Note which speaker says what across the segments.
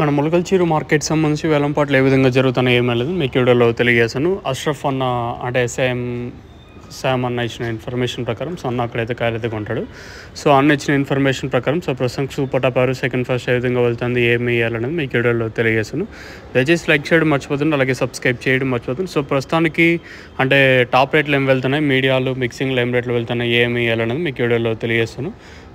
Speaker 1: మన మొలకల్చీరు మార్కెట్ సంబంధించి వేలంపాట్లు ఏ విధంగా జరుగుతున్నాయి ఏమీ మీకు వీడియోలో తెలియజేశాను. అష్రఫ్ అన్న అంటే శామ్ అన్న ఇచ్చిన ఇన్ఫర్మేషన్ ప్రకారం సో అన్న అక్కడైతే కాయలు అయితే కొంటాడు. సో అన్న ఇచ్చిన ఇన్ఫర్మేషన్ ప్రకారం సో ప్రస్తుతానికి సూపర్ టాప్ ఎవరు సెకండ్ ఫస్ట్ ఏ విధంగా వెళ్తుంది ఏమి వేయాలనేది మీకు వీడియోలో తెలియజేశాను. దయచేసి లైక్ చేయడం మర్చిపోతుంది, అలాగే సబ్స్క్రైబ్ చేయడం మర్చిపోతుంది. సో ప్రస్తుతానికి అంటే టాప్ రేట్లు ఏం వెళ్తున్నాయి, మీడియాలు మిక్సింగ్లు ఏం రేట్లు వెళ్తున్నాయి ఏమి వేయాలనేది మీకు వీడియోలో తెలియజేస్తాను.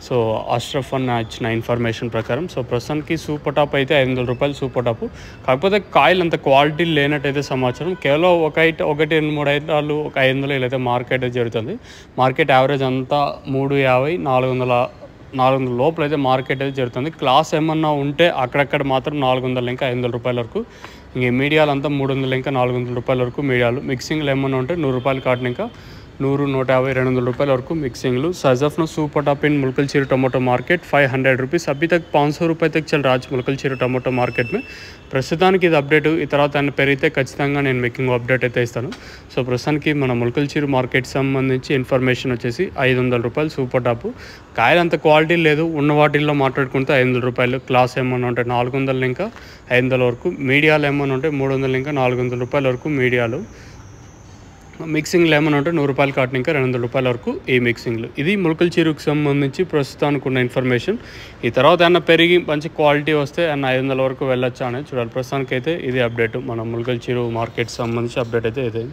Speaker 1: సో అష్రఫ్ అన్న ఇచ్చిన ఇన్ఫర్మేషన్ ప్రకారం సో ప్రస్తుతానికి సూపర్ టాప్ అయితే ₹500 సూపర్ టాప్. కాకపోతే కాయలు అంత క్వాలిటీ లేనట్టయితే సమాచారం. కేవలం ఒకటి 2-3 ఐటాలు ఒక 500 ఇలా అయితే మార్కెట్ జరుగుతుంది. మార్కెట్ యావరేజ్ అంతా 350, 400 లోపల అయితే మార్కెట్ అయితే జరుగుతుంది. క్లాస్ ఏమన్నా ఉంటే అక్కడక్కడ మాత్రం ₹400 ఇంకా ₹500 వరకు. ఇంక మీడియాలు అంతా ₹300 ఇంకా ₹400 వరకు మీడియాలు. మిక్సింగ్లు ఏమన్నా ఉంటే ₹100 కాటన్ ఇంకా 100, 150, ₹200 వరకు మిక్सिंगलू सजफनो super top in मुलकलचीरू tomato market ₹500 अभी तक ₹500 तक चल रहा है मुलकलचीरू टमाटो मार्केट में. ప్రస్తుతానికి ఇది అప్డేట్. ఈ తర్వాత ఆయన పెరిగితే ఖచ్చితంగా నేను మీకు అప్డేట్ అయితే ఇస్తాను. సో ప్రస్తుతానికి మన మొలకల్చీరు మార్కెట్ సంబంధించి ఇన్ఫర్మేషన్ వచ్చేసి ₹500 సూపర్ టాప్. కాయలు అంత క్వాలిటీ లేదు, ఉన్న వాటిల్లో మాట్లాడుకుంటే ₹500. క్లాస్ ఏమన్నా ఉంటే 400 ఇంకా 500 వరకు. మీడియాలు ఏమన్నా ఉంటే 300 ఇంకా ₹400 వరకు మీడియాలు. మిక్సింగ్లు ఏమన్నా ఉంటే ₹100 కాటన్ ఇంకా ₹200 వరకు ఈ మిక్సింగ్లు. ఇది మొలకల్చీరుకు సంబంధించి ప్రస్తుతానికి ఉన్న ఇన్ఫర్మేషన్. ఈ తర్వాత ఏమన్నా పెరిగి మంచి క్వాలిటీ వస్తే అన్న 500 వరకు వెళ్ళొచ్చా అనేది చూడాలి. ప్రస్తుతానికి అయితే ఇది అప్డేట్, మన మొలకల్చీరు మార్కెట్ సంబంధించి అప్డేట్ అయితే ఇదే.